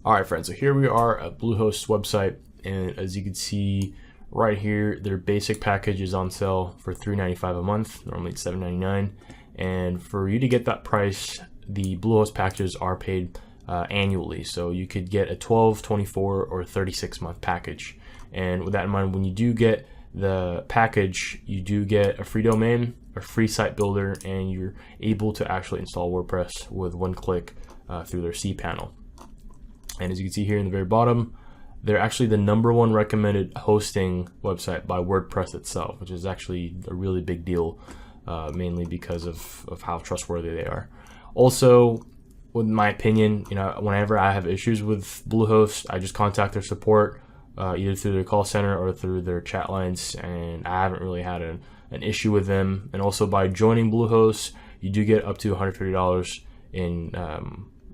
All right, friends, so here we are at Bluehost's website, and as you can see right here, their basic package is on sale for $3.95 a month. Normally it's $7.99, and for you to get that price, the Bluehost packages are paid annually. So you could get a 12, 24, or 36-month package. And with that in mind, when you do get the package, you do get a free domain, a free site builder, and you're able to actually install WordPress with one click through their cPanel. And as you can see here in the very bottom, they're actually the #1 recommended hosting website by WordPress itself, which is actually a really big deal, mainly because of how trustworthy they are. Also, with my opinion, whenever I have issues with Bluehost, I just contact their support, either through their call center or through their chat lines, and I haven't really had an issue with them. And also, by joining Bluehost, you do get up to $150 in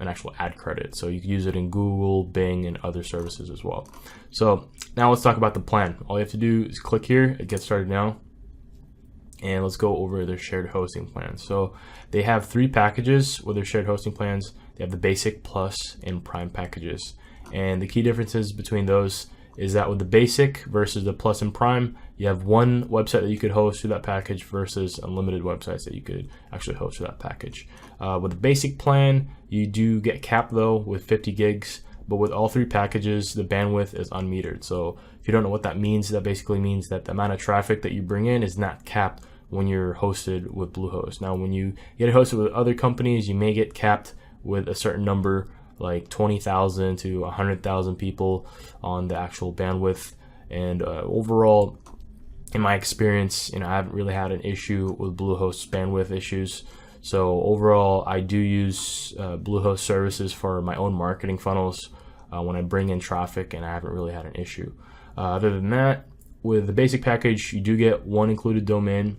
an actual ad credit, so you can use it in Google, Bing, and other services as well. So now let's talk about the plan. All you have to do is click here, get started now, and let's go over their shared hosting plans. So they have 3 packages with their shared hosting plans. They have the basic, plus, and prime packages, and the key differences between those is that with the basic versus the plus and prime, you have one website that you could host through that package versus unlimited websites that you could actually host through that package. With the basic plan, you do get capped though with 50 gigs, but with all 3 packages, the bandwidth is unmetered. So if you don't know what that means, that basically means that the amount of traffic that you bring in is not capped when you're hosted with Bluehost. Now, when you get hosted with other companies, you may get capped with a certain number, like 20,000 to 100,000 people on the actual bandwidth. And overall, in my experience, I haven't really had an issue with Bluehost's bandwidth issues. So overall, I do use Bluehost services for my own marketing funnels when I bring in traffic, and I haven't really had an issue. Other than that, with the basic package, you do get 1 included domain.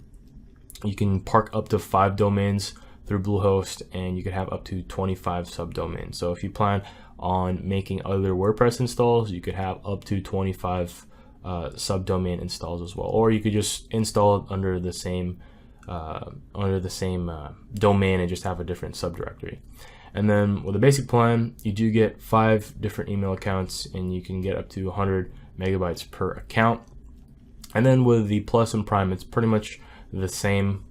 You can park up to 5 domains through Bluehost, and you could have up to 25 subdomains. So if you plan on making other WordPress installs, you could have up to 25 subdomain installs as well, or you could just install it under the same domain and just have a different subdirectory. And then with the basic plan, you do get 5 different email accounts, and you can get up to 100 megabytes per account. And then with the plus and prime, it's pretty much the same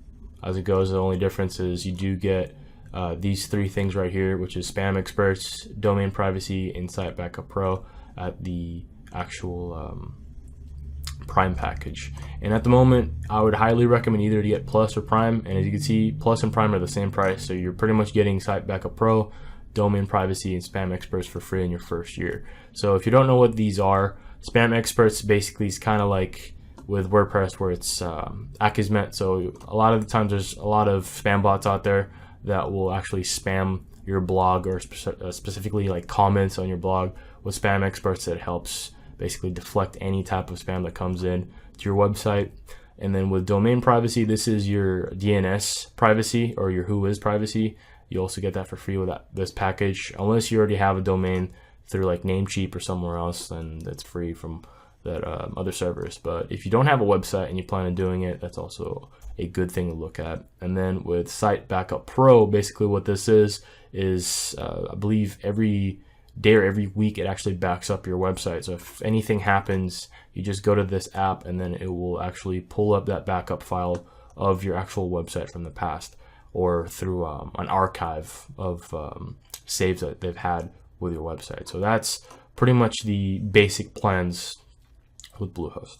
as it goes. The only difference is you do get these 3 things right here, which is Spam Experts, Domain Privacy, and Site Backup Pro at the actual prime package. And at the moment, I would highly recommend either to get plus or prime. And as you can see, plus and prime are the same price, so you're pretty much getting Site Backup Pro, Domain Privacy, and Spam Experts for free in your first year. So if you don't know what these are, Spam Experts basically is kind of like with WordPress, where it's Akismet. So a lot of the times there's a lot of spam bots out there that will actually spam your blog, or specifically like comments on your blog. With Spam Experts, it helps basically deflect any type of spam that comes in to your website. And then with Domain Privacy, this is your DNS privacy, or your Whois privacy. You also get that for free with this package, unless you already have a domain through like Namecheap or somewhere else, then that's free from that other servers. But if you don't have a website and you plan on doing it, that's also a good thing to look at. And then with Site Backup Pro, basically what this is I believe every day or every week it actually backs up your website. So if anything happens, you just go to this app, and then it will actually pull up that backup file of your actual website from the past, or through an archive of saves that they've had with your website. So that's pretty much the basic plans with Bluehost.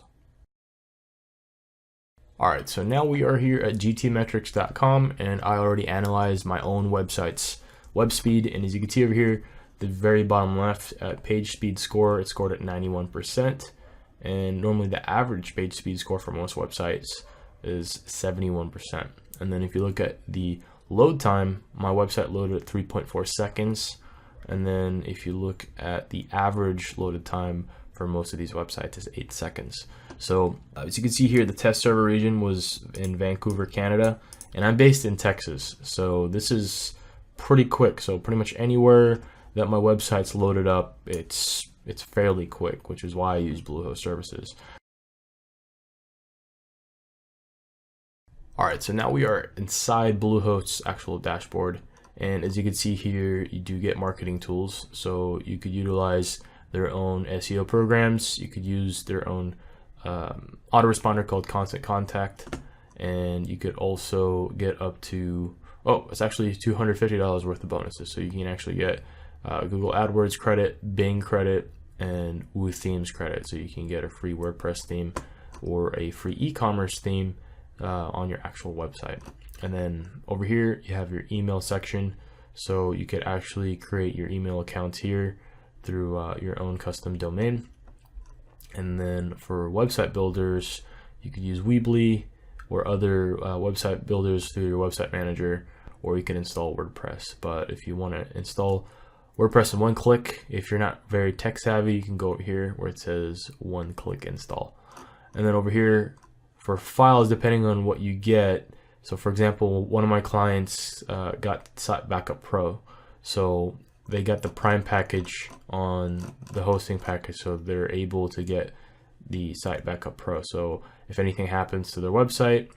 Alright, so now we are here at gtmetrics.com, and I already analyzed my own website's web speed. And as you can see over here, the very bottom left at page speed score, it's scored at 91%. And normally the average page speed score for most websites is 71%. And then if you look at the load time, my website loaded at 3.4 seconds. And then if you look at the average loaded time for most of these websites is 8 seconds. So as you can see here, the test server region was in Vancouver, Canada, and I'm based in Texas. So this is pretty quick. So pretty much anywhere that my website's loaded up, it's fairly quick, which is why I use Bluehost services. All right, so now we are inside Bluehost's actual dashboard, And as you can see here, you do get marketing tools. So you could utilize their own SEO programs. You could use their own autoresponder called Constant Contact. And you could also get up to, it's actually $250 worth of bonuses. So you can actually get Google AdWords credit, Bing credit, and Woo Themes credit. So you can get a free WordPress theme or a free e-commerce theme on your actual website. And then over here you have your email section, so you could actually create your email accounts here through your own custom domain. And then for website builders, you could use Weebly or other website builders through your website manager, or you can install WordPress. But if you want to install WordPress in one click, if you're not very tech savvy, you can go over here where it says one-click install. And then over here for files, depending on what you get. So for example, one of my clients got Site Backup Pro. So they got the Prime package on the hosting package, so they're able to get the Site Backup Pro. So if anything happens to their website,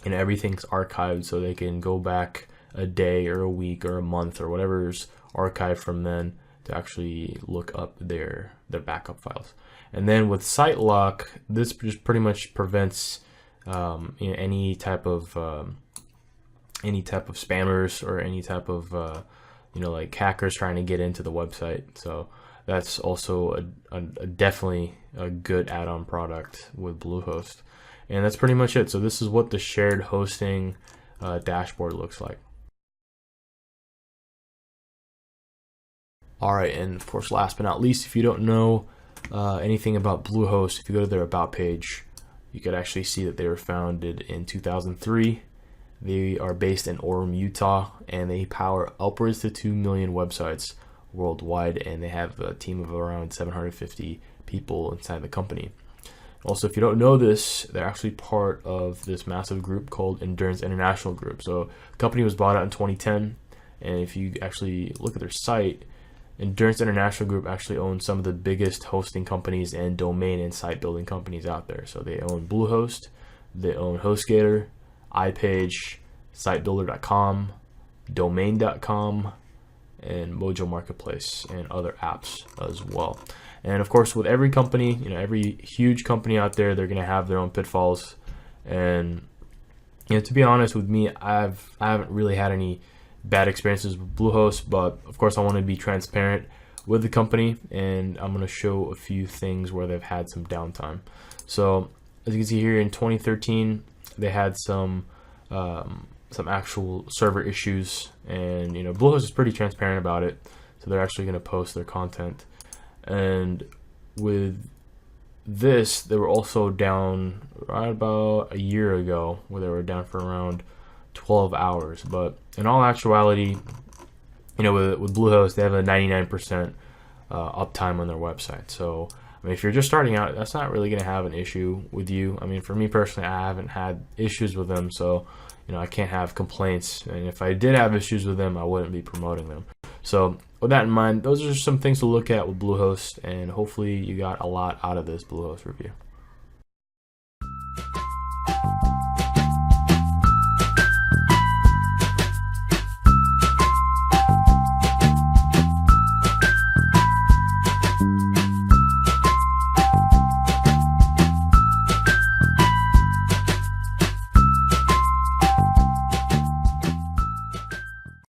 and everything's archived, so they can go back a day or a week or a month or whatever's archived from then to actually look up their backup files. And then with Site Lock, this just pretty much prevents any type of spammers or any type of like hackers trying to get into the website. So that's also definitely a good add-on product with Bluehost. And that's pretty much it. So this is what the shared hosting dashboard looks like. All right, and of course, last but not least, if you don't know anything about Bluehost, if you go to their about page, you could actually see that they were founded in 2003. They are based in Orem, Utah, and they power upwards to 2 million websites worldwide, and they have a team of around 750 people inside the company. Also, if you don't know this, they're actually part of this massive group called Endurance International Group. So the company was bought out in 2010, and if you actually look at their site, Endurance International Group actually owns some of the biggest hosting companies and domain and site building companies out there. So they own Bluehost, they own HostGator, iPage, SiteBuilder.com, Domain.com, and Mojo Marketplace, and other apps as well. And of course, with every company, every huge company out there, they're gonna have their own pitfalls. And to be honest with me, I haven't really had any bad experiences with Bluehost, but of course I want to be transparent with the company, and I'm going to show a few things where they've had some downtime. So as you can see here, in 2013 they had some actual server issues, and Bluehost is pretty transparent about it, so they're actually going to post their content. And with this, they were also down right about a year ago, where they were down for around 12 hours. But in all actuality, with Bluehost, they have a 99% uptime on their website. So if you're just starting out, that's not really going to have an issue with you. For me personally, I haven't had issues with them, so I can't have complaints. And if I did have issues with them, I wouldn't be promoting them. So with that in mind, those are some things to look at with Bluehost, and hopefully you got a lot out of this Bluehost review.